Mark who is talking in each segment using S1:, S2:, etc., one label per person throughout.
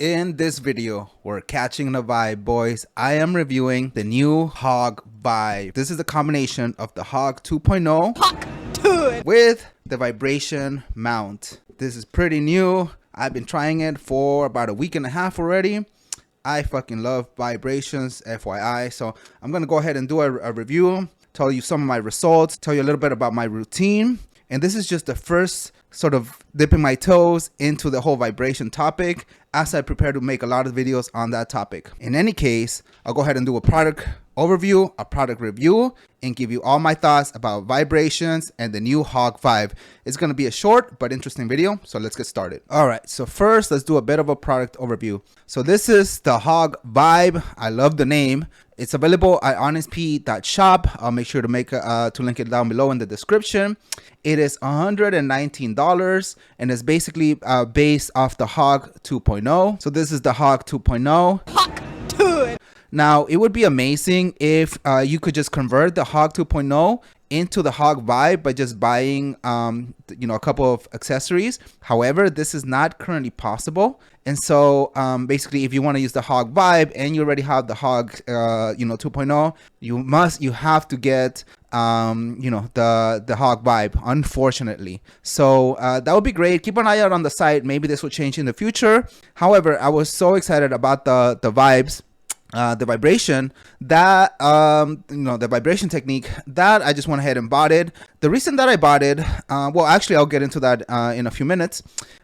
S1: In this video, we're catching the vibe, boys. I am reviewing the new Hog Vibe. This is a combination of the Hog 2.0 with the vibration mount. This is pretty new. I've been trying it for about a week and a half already. I fucking love vibrations, FYI. So I'm gonna go ahead and do a review, tell you some of my results, tell you a little bit about my routine. And this is just the first sort of dipping my toes into the whole vibration topic as I prepare to make a lot of videos on that topic. In any case, I'll go ahead and do a product overview, a product review, and give you all my thoughts about vibrations and the new Hog Vibe. It's going to be a short but interesting video, so let's get started. All right, so first let's do a bit of a product overview. So this is the Hog Vibe. I love the name. It's available at honestp.shop. I'll make sure to link it down below in the description. It is $119 and it's basically based off the Hog 2.0. So this is the Hog 2.0.
S2: Hawk to it.
S1: Now, it would be amazing if you could just convert the Hog 2.0 into the Hog Vibe by just buying, a couple of accessories. However, this is not currently possible. And so basically, if you want to use the Hog Vibe and you already have the Hog, 2.0, you have to get, the Hog Vibe, unfortunately. So that would be great. Keep an eye out on the site. Maybe this will change in the future. However, I was so excited about the vibes. The vibration that the vibration technique that I just went ahead and bought it. The reason that I bought it, well, actually I'll get into that in a few minutes.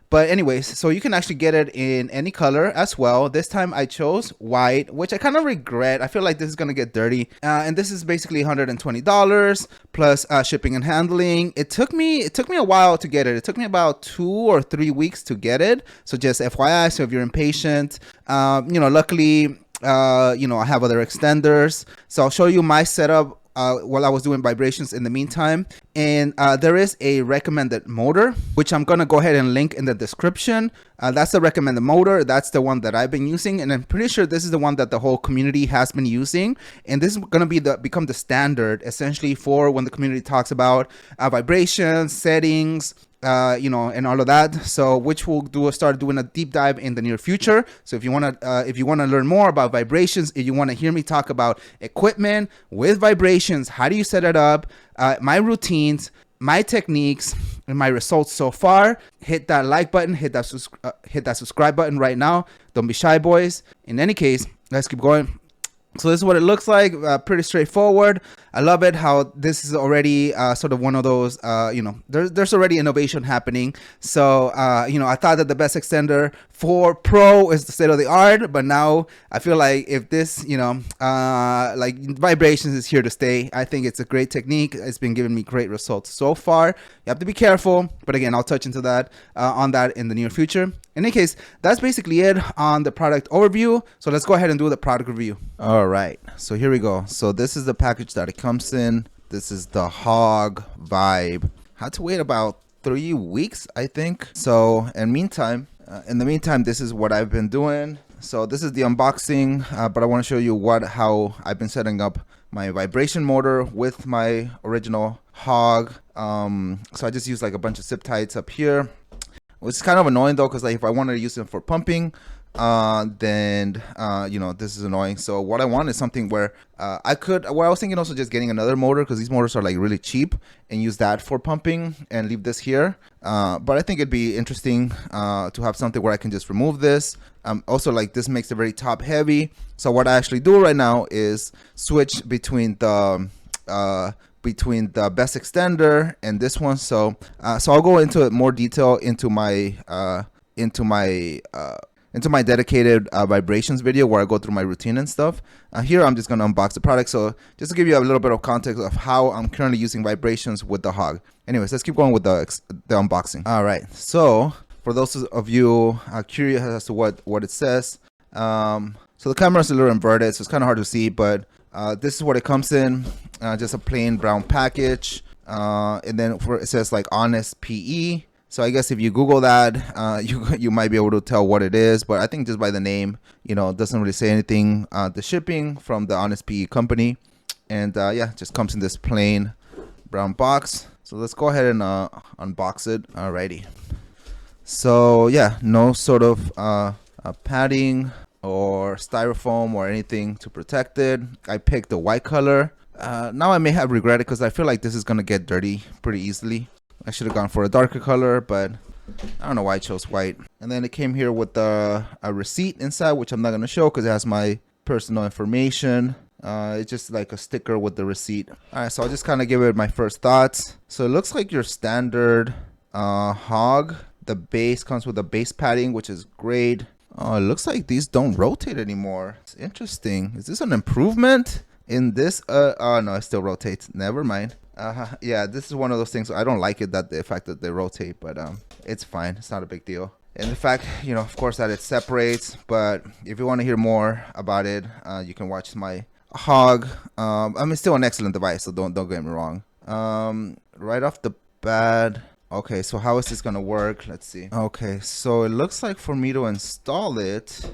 S1: But anyways, so you can actually get it in any color as well. This time I chose white, which I kind of regret. I feel like this is gonna get dirty. And this is basically $120 plus shipping and handling. It took me a while to get it. It took me about 2 or 3 weeks to get it. So just FYI, so if you're impatient, luckily, I have other extenders. So I'll show you my setup while I was doing vibrations in the meantime. And there is a recommended motor, which I'm going to go ahead and link in the description. That's the recommended motor. That's the one that I've been using. And I'm pretty sure this is the one that the whole community has been using. And this is going to become the standard essentially for when the community talks about vibrations, settings, and all of that. So which we'll start doing a deep dive in the near future. So if you want to learn more about vibrations, if you want to hear me talk about equipment with vibrations, how do you set it up, my routines, my techniques, and my results so far, hit that like button, hit that subscribe button right now. Don't be shy, boys. In any case, let's keep going. So this is what it looks like, pretty straightforward. I love it how this is already sort of one of those, there's already innovation happening. So, I thought that the best extender for Pro is the state of the art, but now I feel like if this, like vibrations is here to stay. I think it's a great technique. It's been giving me great results so far. You have to be careful, but again, I'll touch into that on that in the near future. In any case, that's basically it on the product overview. So let's go ahead and do the product review. All right, so here we go. So this is the package that it comes in. This is the Hog Vibe. Had to wait about 3 weeks, I think. So in the meantime, this is what I've been doing. So this is the unboxing, but I want to show you how I've been setting up my vibration motor with my original Hog. So I just use like a bunch of zip ties up here, which is kind of annoying though, because like if I wanted to use them for pumping, then this is annoying. So what I want is something where I was thinking also just getting another motor, because these motors are like really cheap, and use that for pumping and leave this here. But I think it'd be interesting to have something where I can just remove this. Also, like, this makes it very top heavy. So what I actually do right now is switch between the best extender and this one. So I'll go into more detail into my dedicated vibrations video where I go through my routine and stuff. Here I'm just going to unbox the product. So just to give you a little bit of context of how I'm currently using vibrations with the Hog. Anyways, let's keep going with the unboxing. All right, so for those of you curious as to what it says, so the camera is a little inverted, so it's kind of hard to see, but this is what it comes in. Just a plain brown package, and then it says like Honest PE. So I guess if you Google that, you might be able to tell what it is. But I think just by the name, it doesn't really say anything. The shipping from the Honest PE company, and yeah, just comes in this plain brown box. So let's go ahead and unbox it. Alrighty. So yeah, no sort of padding or styrofoam or anything to protect it. I picked the white color. Now I may have regretted because I feel like this is gonna get dirty pretty easily. I should have gone for a darker color, but I don't know why I chose white. And then it came here with a receipt inside, which I'm not gonna show because it has my personal information. It's just like a sticker with the receipt. All right, so I'll just kind of give it my first thoughts. So it looks like your standard Hog. The base comes with a base padding, which is great. Oh, it looks like these don't rotate anymore. It's interesting. Is this an improvement in this? Oh no, it still rotates. Never mind. Yeah, this is one of those things. I don't like it, that the fact that they rotate, but it's fine. It's not a big deal. And the fact, you know, of course, that it separates. But if you want to hear more about it, you can watch my Hog. I mean, it's still an excellent device, so don't get me wrong. Right off the bat. Okay, so how is this gonna work? Let's see. Okay, so it looks like for me to install it,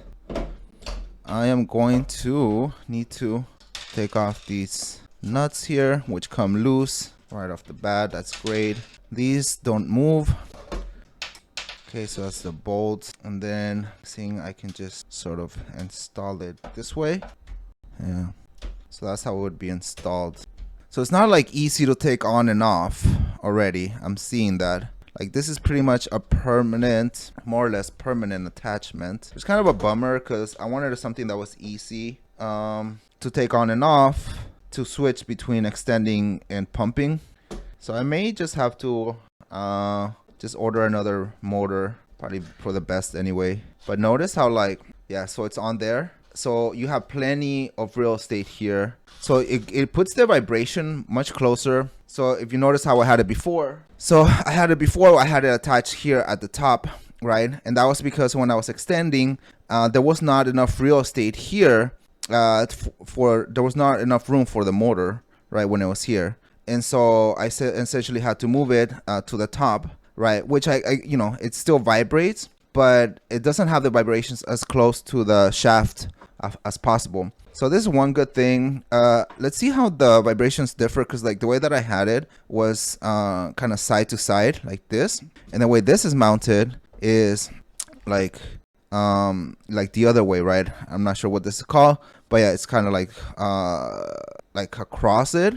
S1: I am going to need to take off these nuts here, which come loose right off the bat. That's great. These don't move. Okay, so that's the bolts, and then seeing I can just sort of install it this way. Yeah, so that's how it would be installed. So it's not like easy to take on and off already. I'm seeing that. Like, this is pretty much a permanent, more or less permanent attachment. It's kind of a bummer because I wanted something that was easy to take on and off, to switch between extending and pumping. So I may just have to just order another motor, probably for the best anyway. But notice how, like, yeah, so it's on there. So you have plenty of real estate here. So it puts the vibration much closer. So if you notice how I had it before. So I had it attached here at the top, right? And that was because when I was extending, there was not enough real estate here. There was not enough room for the motor, right, when it was here. And so I essentially had to move it to the top, right? Which I you know, it still vibrates, but it doesn't have the vibrations as close to the shaft as possible. So this is one good thing. Let's see how the vibrations differ, because like the way that I had it was kind of side to side like this, and the way this is mounted is like the other way, right? I'm not sure what this is called, but yeah, it's kind of like across it,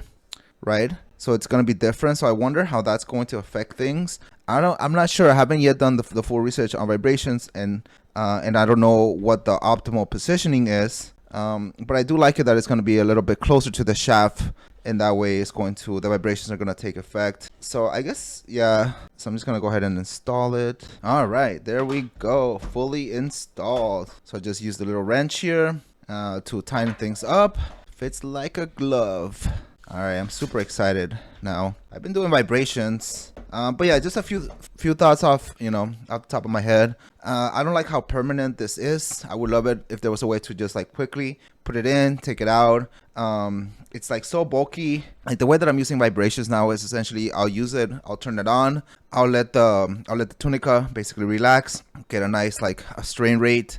S1: right? So it's going to be different. So I wonder how that's going to affect things. I'm not sure. I haven't yet done the full research on vibrations, and I don't know what the optimal positioning is. But I do like it that it's going to be a little bit closer to the shaft, and that way the vibrations are going to take effect. So I guess, yeah, so I'm just going to go ahead and install it. All right, there we go, fully installed. So I just use the little wrench here to tighten things up. Fits like a glove. All right, I'm super excited now. I've been doing vibrations, but yeah, just a few thoughts off the top of my head. I don't like how permanent this is. I would love it if there was a way to just like quickly put it in, take it out. It's like so bulky. Like the way that I'm using vibrations now is essentially I'll use it, I'll turn it on, I'll let the tunica basically relax, get a nice like a strain rate.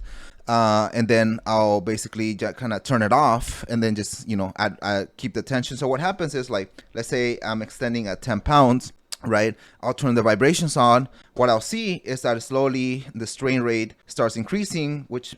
S1: And then I'll basically kind of turn it off, and then just, I keep the tension. So what happens is, like, let's say I'm extending at 10 pounds, right? I'll turn the vibrations on. What I'll see is that slowly the strain rate starts increasing, which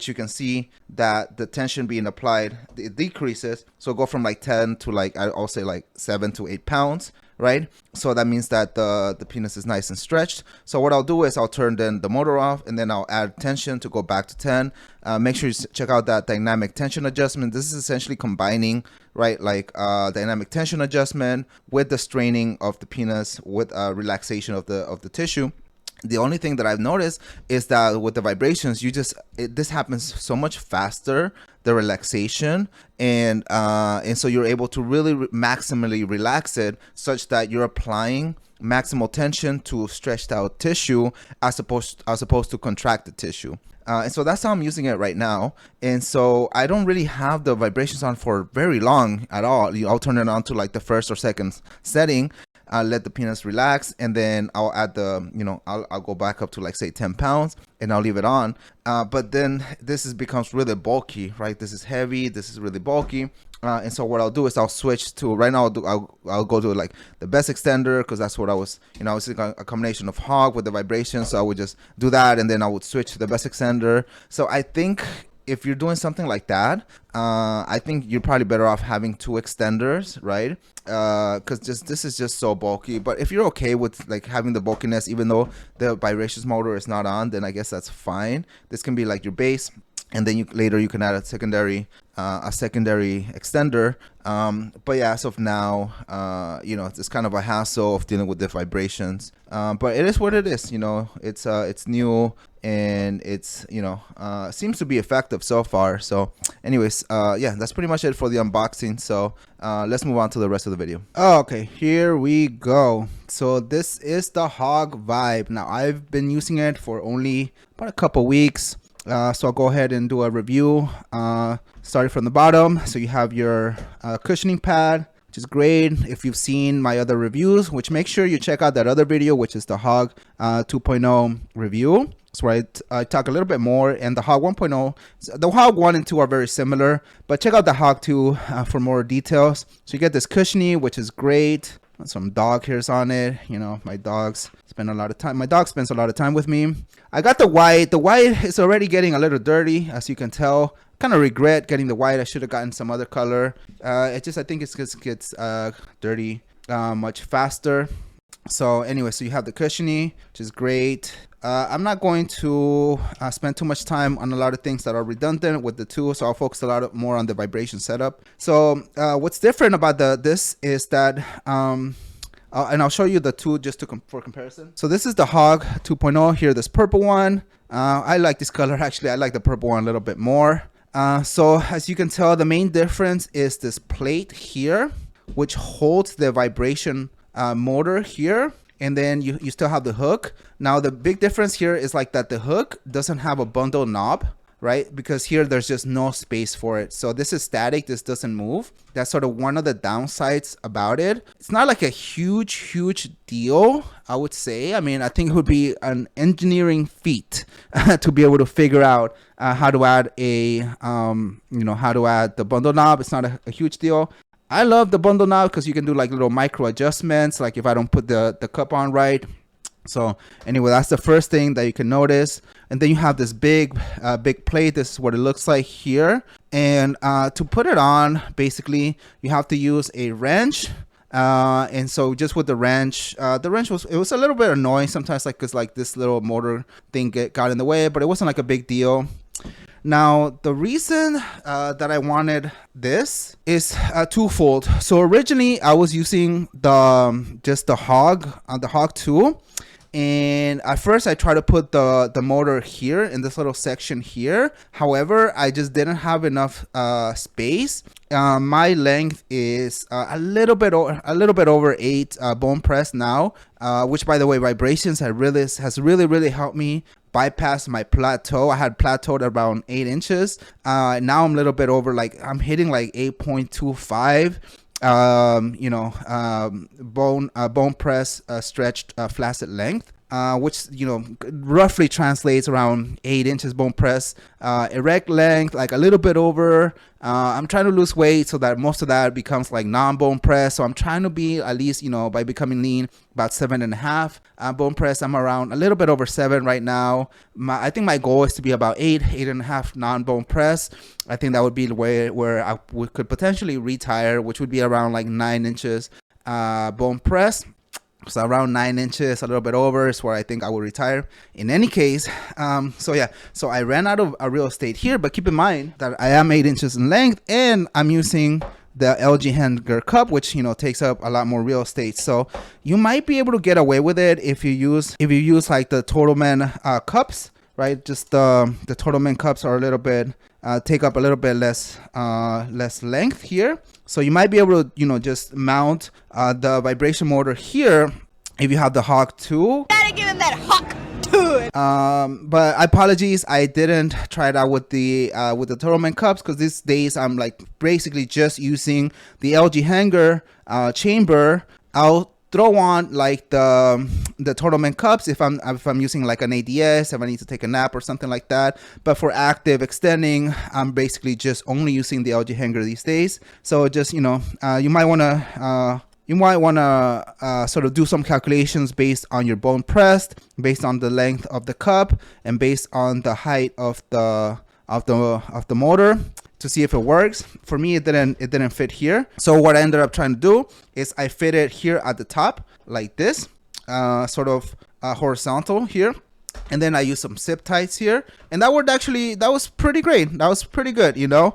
S1: you can see that the tension being applied, it decreases. So go from like 10 to like, I'll say like 7 to 8 pounds. Right, so that means that the penis is nice and stretched. So what I'll do is I'll turn then the motor off, and then I'll add tension to go back to 10. Make sure you check out that dynamic tension adjustment. This is essentially combining, right, like dynamic tension adjustment with the straining of the penis with relaxation of the tissue. The only thing that I've noticed is that with the vibrations, this happens so much faster, the relaxation, and so you're able to really maximally relax it, such that you're applying maximal tension to stretched out tissue as opposed to contracted tissue. And so that's how I'm using it right now. And so I don't really have the vibrations on for very long at all. I'll turn it on to like the first or second setting. I'll let the penis relax, and then I'll add I'll go back up to like say 10 pounds, and I'll leave it on. But then this becomes really bulky, right? This is heavy. This is really bulky. And so what I'll do is I'll switch to right now. I'll go to like the best extender because that's what I was, I was thinking a combination of hog with the vibration. So I would just do that, and then I would switch to the best extender. So I think if you're doing something like that, I think you're probably better off having 2 extenders, right? Because this is just so bulky. But if you're okay with like having the bulkiness, even though the vibrations motor is not on, then I guess that's fine. This can be like your base. And then later you can add a secondary extender. But yeah, as of now, it's kind of a hassle of dealing with the vibrations. But it is what it is. It's new, and it's seems to be effective so far. So anyways, yeah, that's pretty much it for the unboxing. So let's move on to the rest of the video. Okay, here we go. So this is the Hog Vibe. Now I've been using it for only about a couple weeks. So I'll go ahead and do a review, starting from the bottom. So you have your cushioning pad, which is great. If you've seen my other reviews, which make sure you check out that other video, which is the Hog 2.0 review. So I talk a little bit more, and the Hog 1.0, the Hog 1 and 2 are very similar, but check out the Hog 2 for more details. So you get this cushioning, which is great. Some dog hairs on it. My dogs spend a lot of time. My dog spends a lot of time with me. I got the white. The white is already getting a little dirty, as you can tell. Kind of regret getting the white. I should have gotten some other color. I think it just gets dirty much faster. So anyway, so you have the cushioning, which is great. I'm not going to spend too much time on a lot of things that are redundant with the 2, so I'll focus a lot more on the vibration setup. So what's different about this is that, and I'll show you the 2 just for comparison. So this is the Hog 2.0 here, this purple one. I like this color, actually. I like the purple one a little bit more. So as you can tell, the main difference is this plate here, which holds the vibration motor here, and then you still have the hook. Now the big difference here is like that the hook doesn't have a bundle knob, right? Because here there's just no space for it. So this is static, this doesn't move. That's sort of one of the downsides about it. It's not like a huge deal, I would say. I mean, I think it would be an engineering feat to be able to figure out how to add how to add the bundle knob. It's not a huge deal. I love the bundle knob because you can do like little micro adjustments, like if I don't put the cup on right. So anyway, that's the first thing that you can notice. And then you have this big plate. This is what it looks like here. And to put it on, basically, you have to use a wrench. And so just with the wrench was a little bit annoying sometimes, like because like this little motor thing got in the way, but it wasn't like a big deal. Now, the reason that I wanted this is twofold. So originally I was using just the Hog 2. And at first I tried to put the motor here in this little section here. However, I just didn't have enough space. My length is a little bit over 8 bone press now, which, by the way, vibrations has really helped me bypass my plateau. I had plateaued around 8 inches. Now I'm a little bit over, like I'm hitting like 8.25. Bone press stretched flaccid length, which roughly translates around 8 inches bone press. Erect length, like a little bit over. I'm trying to lose weight so that most of that becomes like non-bone press. So I'm trying to be at least, by becoming lean, about 7.5 bone press. I'm around a little bit over 7 right now. I think my goal is to be about 8.5 non-bone press. I think that would be the way where I could potentially retire, which would be around like 9 inches bone press. So around 9 inches, a little bit over, is where I think I will retire. In any case, so I ran out of real estate here, but keep in mind that I am 8 inches in length, and I'm using the LG hanger cup, which takes up a lot more real estate. So you might be able to get away with it if you use like the Totalman cups, right? Just the Totalman cups are a little bit take up a little bit less length here. So you might be able to, just mount the vibration motor here if you have the Hog 2.
S2: Gotta give him that Hog 2.
S1: But apologies, I didn't try it out with the Totalman cups because these days I'm like basically just using the LG hanger chamber. I'll throw on like the tournament cups if I'm using like an ADS, if I need to take a nap or something like that. But for active extending, I'm basically just only using the LG hanger these days. So just, you know, you might want to sort of do some calculations based on your bone pressed, based on the length of the cup, and based on the height of the motor, to see if it works. For me, it didn't fit here. So what I ended up trying to do is I fit it here at the top like this, sort of horizontal here. And then I used some zip ties here, and that was pretty great. That was pretty good, you know,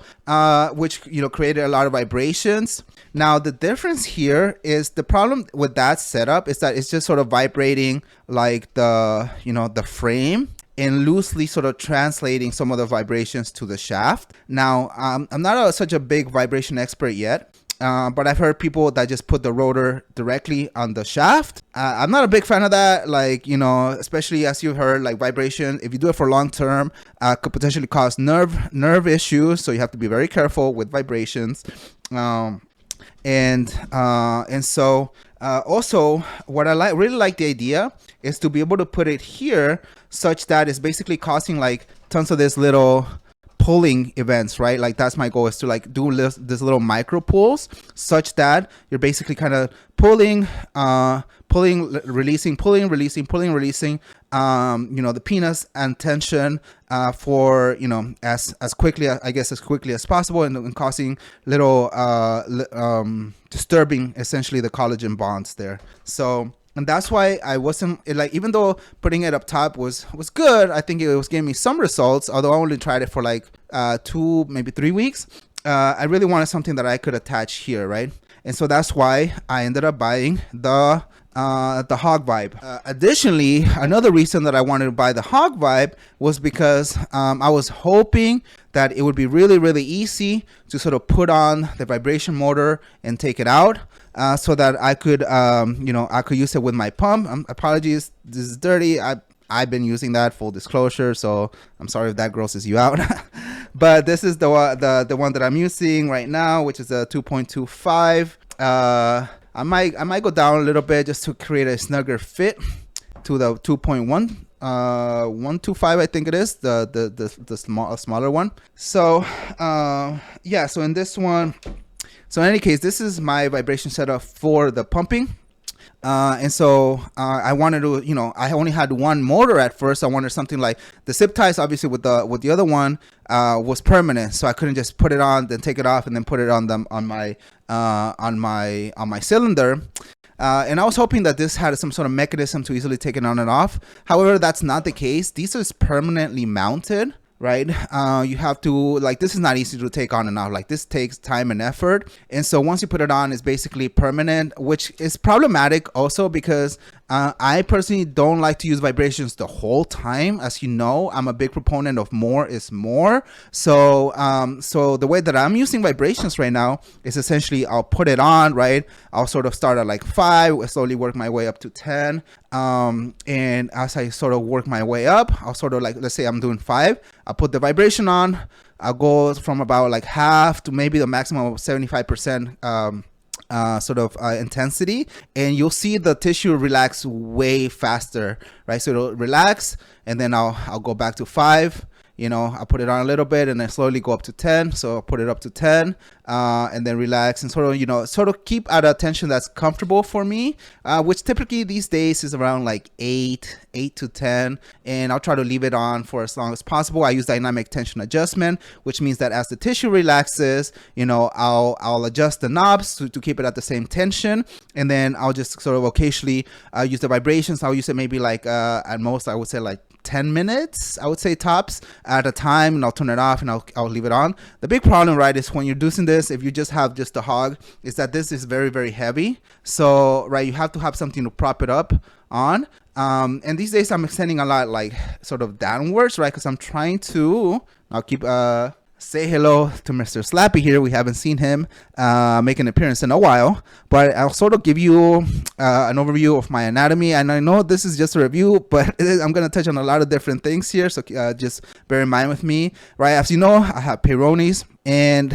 S1: which, you know, created a lot of vibrations. Now the difference here is, the problem with that setup is that it's just sort of vibrating like the, you know, the frame, and loosely sort of translating some of the vibrations to the shaft. Now, I'm not such a big vibration expert yet, but I've heard people that just put the rotor directly on the shaft. I'm not a big fan of that. Like, you know, especially as you heard, like vibration, if you do it for long term, could potentially cause nerve issues. So you have to be very careful with vibrations. And so also, what I really like the idea is to be able to put it here, such that it's basically causing like tons of this little pulling events, right? Like that's my goal, is to like do this little micro pulls, such that you're basically kind of pulling, releasing, pulling, releasing, pulling, releasing, you know, the penis and tension for, you know, as quickly, I guess, as quickly as possible, and causing little disturbing essentially the collagen bonds there. So, and that's why I wasn't like, even though putting it up top was good, I think it was giving me some results, although I only tried it for like 2, maybe 3 weeks. I really wanted something that I could attach here, right? And so that's why I ended up buying the Hog Vibe. Additionally, another reason that I wanted to buy the Hog Vibe was because I was hoping that it would be really, really easy to sort of put on the vibration motor and take it out, so that I could, you know, I could use it with my pump. Apologies, this is dirty. I've been using that, full disclosure, so I'm sorry if that grosses you out. But this is the one that I'm using right now, which is a 2.25. I might go down a little bit just to create a snugger fit to the 125, I think it is, the smaller one. So yeah, so in this one, so in any case, this is my vibration setup for the pumping. And so I wanted to, you know, I only had one motor at first. I wanted something like the zip ties, obviously with the other one was permanent, so I couldn't just put it on, then take it off, and then put it on my cylinder. And I was hoping that this had some sort of mechanism to easily take it on and off. However, that's not the case. These are permanently mounted, right? You have to, like, this is not easy to take on and off. Like, this takes time and effort. And so once you put it on, it's basically permanent, which is problematic also because I personally don't like to use vibrations the whole time. As you know, I'm a big proponent of more is more. So so the way that I'm using vibrations right now is essentially I'll put it on, right? I'll sort of start at like 5, slowly work my way up to 10. And as I sort of work my way up, I'll sort of, like, let's say I'm doing 5, I'll put the vibration on. I'll go from about like half to maybe the maximum of 75% sort of intensity, and you'll see the tissue relax way faster, right? So it'll relax, and then I'll go back to 5. You know, I'll put it on a little bit and then slowly go up to 10. So I'll put it up to 10 and then relax and sort of, you know, sort of keep at a tension that's comfortable for me, which typically these days is around like 8 to 10. And I'll try to leave it on for as long as possible. I use dynamic tension adjustment, which means that as the tissue relaxes, you know, I'll adjust the knobs to keep it at the same tension. And then I'll just sort of occasionally use the vibrations. I'll use it maybe like at most, I would say like 10 minutes, I would say tops at a time, and I'll turn it off and I'll leave it on. The big problem, right, is when you're doing this, if you just have just the Hog, is that this is very, very heavy. So, right, you have to have something to prop it up on. And these days I'm extending a lot, like sort of downwards, right? Because I'm trying to, I'll keep say hello to Mr. Slappy here. We haven't seen him make an appearance in a while, but I'll sort of give you an overview of my anatomy. And I know this is just a review, but I'm going to touch on a lot of different things here, so just bear in mind with me, right? As you know, I have Peyronies, and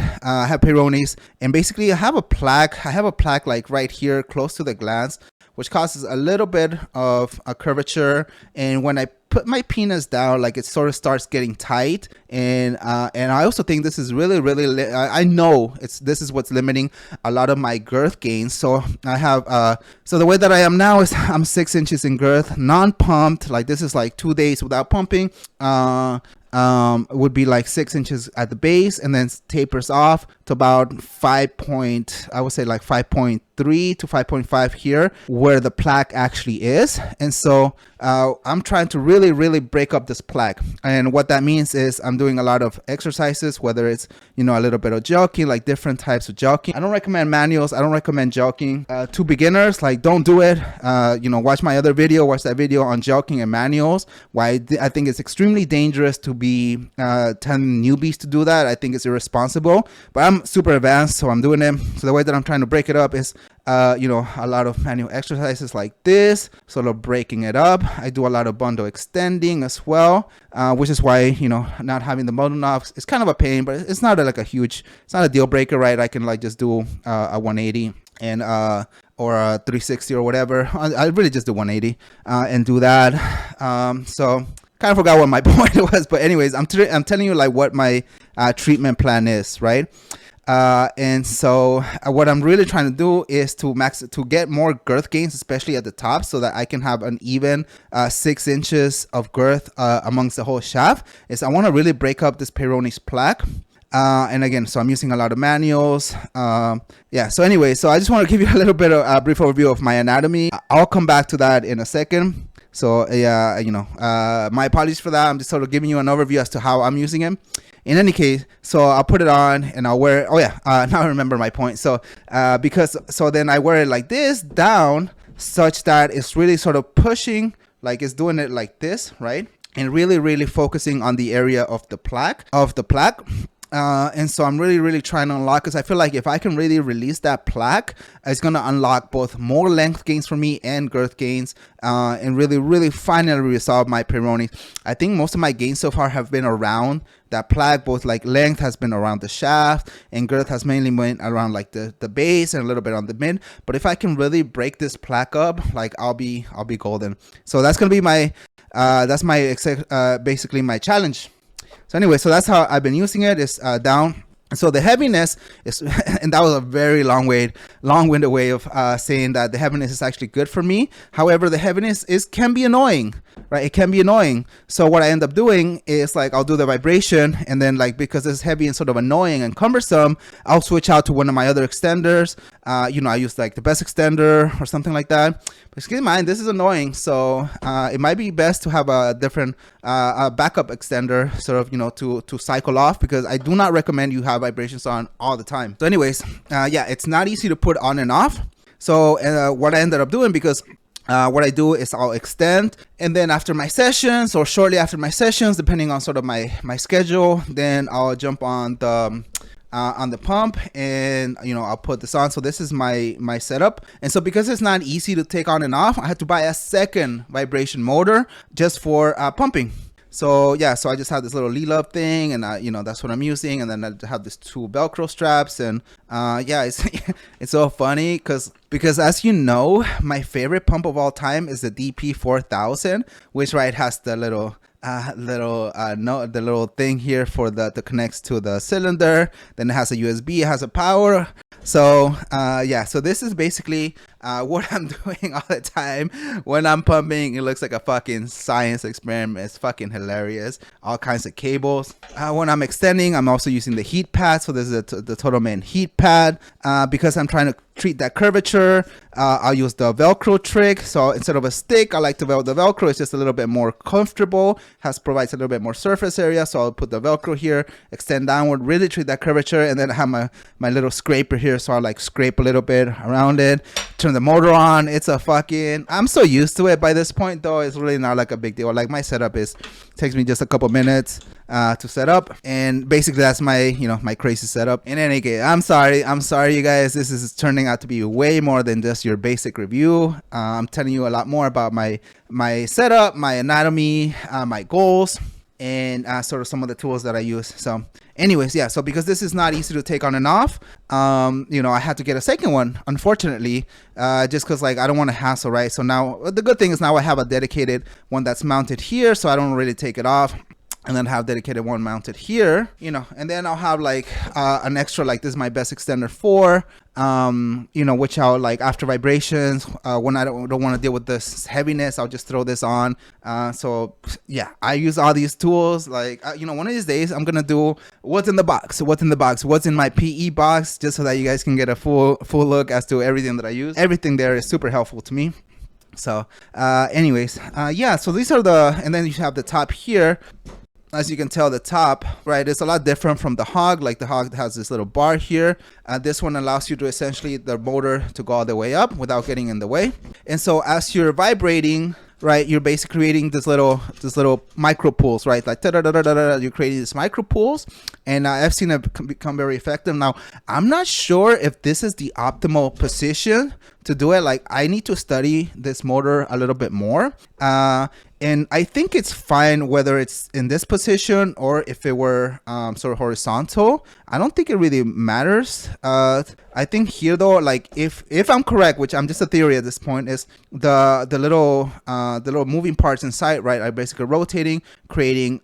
S1: basically I have a plaque like right here close to the glands, which causes a little bit of a curvature. And when I put my penis down, like it sort of starts getting tight. And I also think this is really I know this is what's limiting a lot of my girth gains. So I have so the way that I am now is I'm 6 inches in girth, non-pumped. Like this is like 2 days without pumping. Would be like 6 inches at the base, and then tapers off to about I would say like 5.3 to 5.5 here where the plaque actually is. And so I'm trying to really break up this plaque, and what that means is I'm doing a lot of exercises, whether it's a little bit of jogging, like different types of jogging. I don't recommend manuals, I don't recommend jogging to beginners. Like don't do it. Watch my other video, watch that video on jogging and manuals. Why I think it's extremely dangerous to be telling newbies to do that. I think it's irresponsible, but I'm super advanced, so I'm doing it. So the way that I'm trying to break it up is a lot of manual exercises like this, sort of breaking it up. I do a lot of bundle extending as well, which is why not having the bundle knobs is kind of a pain, but it's not it's not a deal breaker, right? I can like just do a 180 and or a 360 or whatever. I really just do 180 and do that. So kind of forgot what my point was, but anyways, I'm telling you like what my treatment plan is, right? And so what I'm really trying to do is to get more girth gains, especially at the top, so that I can have an even 6 inches of girth amongst the whole shaft. Is I want to really break up this Peyronie's plaque. And again, so I'm using a lot of manuals. So anyway, so I just want to give you a little bit of a brief overview of my anatomy. I'll come back to that in a second. So my apologies for that. I'm just sort of giving you an overview as to how I'm using it. In any case, so I'll put it on and I'll wear it. Now I remember my point. So then I wear it like this down, such that it's really sort of pushing, like it's doing it like this, right? And really focusing on the area of the plaque. And so I'm really trying to unlock, because I feel like if I can really release that plaque, it's going to unlock both more length gains for me and girth gains, and really finally resolve my Peyronie. I think most of my gains so far have been around that plaque. Both like length has been around the shaft, and girth has mainly been around like the base and a little bit on the mid. But if I can really break this plaque up, like I'll be golden. So that's going to be my basically my challenge. So anyway, so that's how I've been using it, is down. So the heaviness is, and that was a very long-winded way of saying that the heaviness is actually good for me. However, the heaviness can be annoying, right? It can be annoying. So what I end up doing is like I'll do the vibration, and then like because it's heavy and sort of annoying and cumbersome, I'll switch out to one of my other extenders. I use like the best extender or something like that. But keep in mind, this is annoying, so it might be best to have a different backup extender, sort of to cycle off, because I do not recommend you have vibrations on all the time. So anyways, it's not easy to put on and off. So what I ended up doing, because what I do is I'll extend, and then after my sessions or shortly after my sessions, depending on sort of my schedule, then I'll jump on the pump, and I'll put this on. So this is my setup. And so because it's not easy to take on and off, I had to buy a second vibration motor just for pumping. So so I just have this little Love thing, and that's what I'm using. And then I have these 2 Velcro straps, and it's so funny because as you know, my favorite pump of all time is the DP 4000, which has the little thing here for that connects to the cylinder. Then it has a USB, it has a power. So so this is basically what I'm doing all the time when I'm pumping. It looks like a fucking science experiment. It's fucking hilarious. All kinds of cables. When I'm extending, I'm also using the heat pad. So this is the Total Man heat pad, because I'm trying to treat that curvature. I'll use the Velcro trick. So instead of a stick, I like the Velcro. It's just a little bit more comfortable, provides a little bit more surface area. So I'll put the Velcro here, extend downward, really treat that curvature, and then I have my little scraper here. So I'll like scrape a little bit around it, turn the motor on. It's a fucking, I'm so used to it by this point, though. It's really not like a big deal. Like my setup takes me just a couple minutes to set up, and basically that's my my crazy setup. In any case, I'm sorry you guys, this is turning out to be way more than just your basic review. I'm telling you a lot more about my setup, my anatomy, my goals, and sort of some of the tools that I use. So anyways, yeah, so because this is not easy to take on and off, you know, I had to get a second one, unfortunately, just because like I don't want to hassle, right? So now the good thing is now I have a dedicated one that's mounted here, so I don't really take it off, and then have dedicated one mounted here, you know, and then I'll have like an extra, like this is my best extender 4, you know, which I'll like after vibrations, when I don't want to deal with this heaviness, I'll just throw this on. So yeah, I use all these tools, like you know, one of these days I'm gonna do what's in the box, what's in my PE box, just so that you guys can get a full look as to everything that I use. Everything there is super helpful to me. So anyways, yeah, so these are and then you have the top here. As you can tell, the top, right, it's a lot different from the Hog. Like the Hog has this little bar here. This one allows you to essentially the motor to go all the way up without getting in the way. And so as you're vibrating, right, you're basically creating this little micro pulse, right? Like you're creating these micro pulse, and I've seen it become very effective. Now, I'm not sure if this is the optimal position to do it. Like I need to study this motor a little bit more. And I think it's fine whether it's in this position or if it were sort of horizontal. I don't think it really matters. I think here though, like if I'm correct, which I'm just a theory at this point, is the little moving parts inside, right, are basically rotating, creating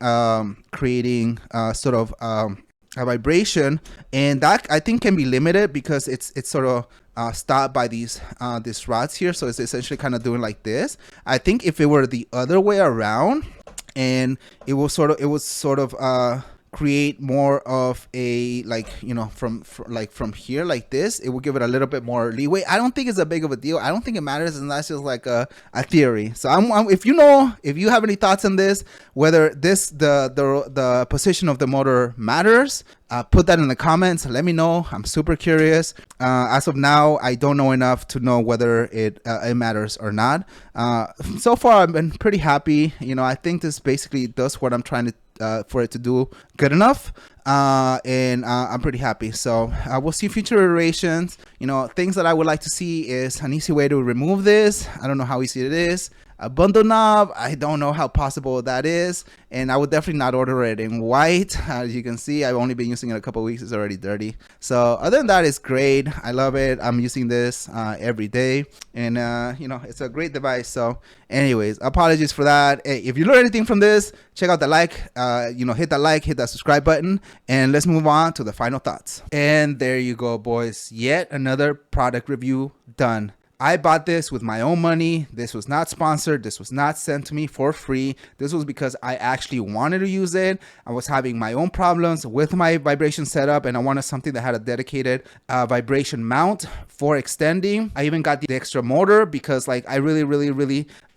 S1: sort of a vibration, and that I think can be limited because it's sort of stopped by these rods here, so it's essentially kind of doing like this. I think if it were the other way around, and it was sort of create more of a, like, you know, from here like this, it will give it a little bit more leeway. I don't think it's a big of a deal. I don't think it matters, and that's just like a theory. So if you have any thoughts on this, whether the position of the motor matters, put that in the comments. Let me know. I'm super curious. As of now, I don't know enough to know whether it matters or not. So far, I've been pretty happy. You know, I think this basically does what I'm trying to for it to do good enough, and I'm pretty happy. So we'll see future iterations. You know, things that I would like to see is an easy way to remove this. I don't know how easy it is. A bundle knob, I don't know how possible that is, and I would definitely not order it in white. As you can see, I've only been using it a couple weeks. It's already dirty. So other than that, it's great. I love it. I'm using this every day, and you know, it's a great device. So anyways, apologies for that. Hey, if you learned anything from this, check out the you know, hit that subscribe button, and let's move on to the final thoughts. And there you go, boys. Yet another product review done. I bought this with my own money. This was not sponsored. This was not sent to me for free. This was because I actually wanted to use it. I was having my own problems with my vibration setup, and I wanted something that had a dedicated vibration mount for extending. I even got the extra motor because, like, I really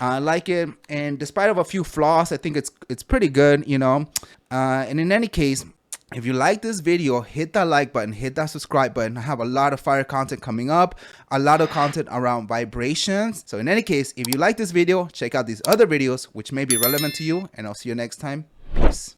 S1: like it. And despite of a few flaws, I think it's pretty good, you know. And in any case, if you like this video, hit that like button, hit that subscribe button. I have a lot of fire content coming up, a lot of content around vibrations. So in any case, if you like this video, check out these other videos which may be relevant to you, and I'll see you next time. Peace.